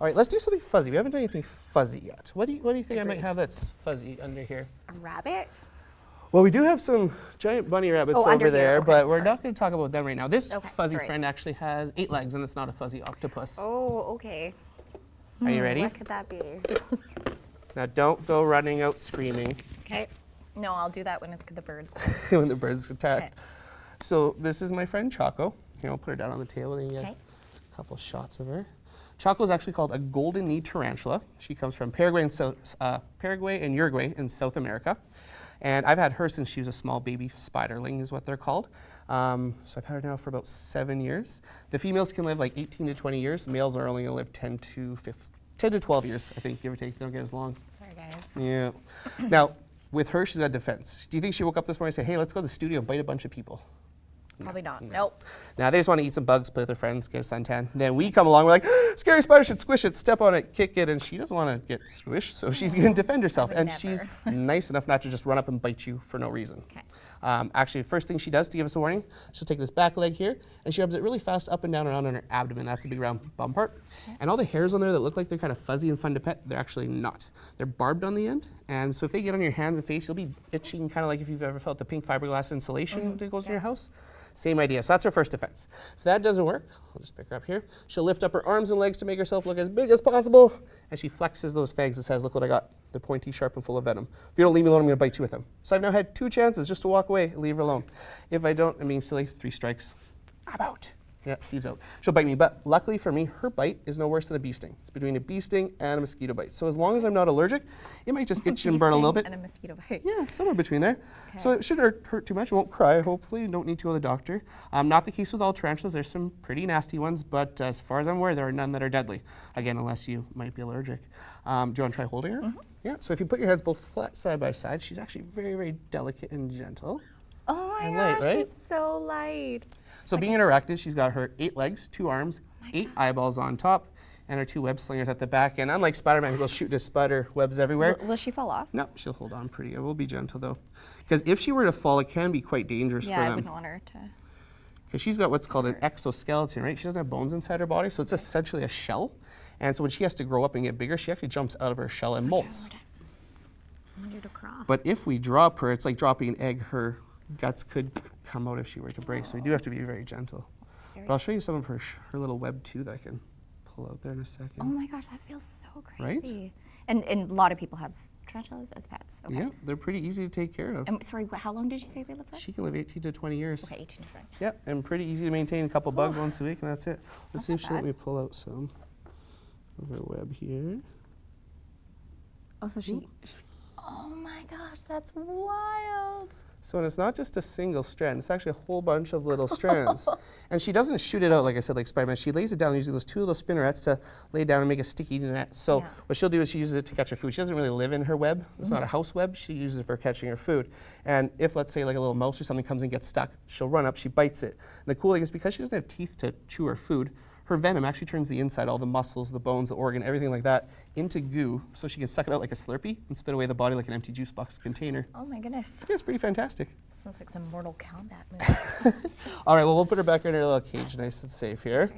All right, let's do something fuzzy. We haven't done anything fuzzy yet. What do you think I might have that's fuzzy under here? A rabbit? Well, we do have some giant bunny rabbits over there, but we're not going to talk about them right now. This fuzzy friend actually has 8 legs, and it's not a fuzzy octopus. Oh, okay. Are you ready? What could that be? Now, don't go running out screaming. Okay. No, I'll do that when the birds. When the birds attack. Okay. So this is my friend Choco. Here, I'll put her down on the table and you get a couple shots of her. Choco is actually called a Gold Knee Tarantula. She comes from Paraguay and Uruguay in South America. And I've had her since she was a small baby spiderling is what they're called. So I've had her now for about 7 years. The females can live like 18 to 20 years. Males are only going to live 10 to 12 years, I think, give or take. They don't get as long. Sorry, guys. Yeah. Now, with her, she's got defense. Do you think she woke up this morning and said, hey, let's go to the studio and bite a bunch of people? Probably not. Nope. Now, they just want to eat some bugs, play with their friends, get a suntan. Then we come along, we're like, scary spider should squish it, step on it, kick it, and she doesn't want to get squished, so she's going to defend herself. And she's nice enough not to just run up and bite you for no reason. Okay. Actually, the first thing she does to give us a warning, she'll take this back leg here, and she rubs it really fast up and down around on her abdomen. That's the big round bum part. Okay. And all the hairs on there that look like they're kind of fuzzy and fun to pet, they're actually not. They're barbed on the end, and so if they get on your hands and face, you'll be itching, kind of like if you've ever felt the pink fiberglass insulation that goes in your house. Same idea. So that's her first defense. If that doesn't work, I'll just pick her up here. She'll lift up her arms and legs to make herself look as big as possible, and she flexes those fangs and says, look what I got. They're pointy, sharp, and full of venom. If you don't leave me alone, I'm going to bite you with them. So I've now had 2 chances just to walk away and leave her alone. If I don't, I'm being silly. 3 strikes. I'm out. Yeah, Steve's out. She'll bite me, but luckily for me, her bite is no worse than a bee sting. It's between a bee sting and a mosquito bite. So as long as I'm not allergic, it might just itch and burn a little bit. And a mosquito bite. Yeah, somewhere between there. Okay. So it shouldn't hurt too much. It won't cry, hopefully. You don't need to go to the doctor. Not the case with all tarantulas. There's some pretty nasty ones, but as far as I'm aware, there are none that are deadly. Again, unless you might be allergic. Do you want to try holding her? Mm-hmm. Yeah, so if you put your heads both flat side by side, she's actually very, very delicate and gentle. Oh my light, gosh, right? she's so light. So being an arachnid, she's got her 8 legs, 2 arms, 8 eyeballs on top, and her 2 web slingers at the back. And unlike Spider-Man, who goes shooting his spider webs everywhere. Will she fall off? No, she'll hold on pretty. It will be gentle, though. Because if she were to fall, it can be quite dangerous for them. Yeah, I wouldn't want her to. Because she's got what's called an exoskeleton, right? She doesn't have bones inside her body, so it's essentially a shell. And so when she has to grow up and get bigger, she actually jumps out of her shell and molts. I'm ready to crawl. But if we drop her, it's like dropping an egg. Her guts could come out if she were to break, so we do have to be very gentle. But I'll show you some of her little web, too, that I can pull out there in a second. Oh my gosh, that feels so crazy. Right? And a lot of people have tarantulas as pets. Okay. Yeah, they're pretty easy to take care of. And sorry, how long did you say they live for? She can live 18 to 20 years. Okay, 18 to 20. Yeah, and pretty easy to maintain. A couple bugs once a week, and that's it. Let's see if she'll let me pull out some of her web here. Oh, so she oh my gosh, that's wild. So and it's not just a single strand, it's actually a whole bunch of little strands. And she doesn't shoot it out, like I said, like Spider-Man. She lays it down using those 2 little spinnerets to lay down and make a sticky net. So what she'll do is she uses it to catch her food. She doesn't really live in her web. It's not a house web. She uses it for catching her food. And if, let's say, like a little mouse or something comes and gets stuck, she'll run up, she bites it. And the cool thing is because she doesn't have teeth to chew her food, her venom actually turns the inside, all the muscles, the bones, the organ, everything like that, into goo, so she can suck it out like a Slurpee and spit away the body like an empty juice box container. Oh my goodness. Yeah, it's pretty fantastic. Sounds like some Mortal Kombat movies. All right, well, we'll put her back in her little cage, nice and safe here.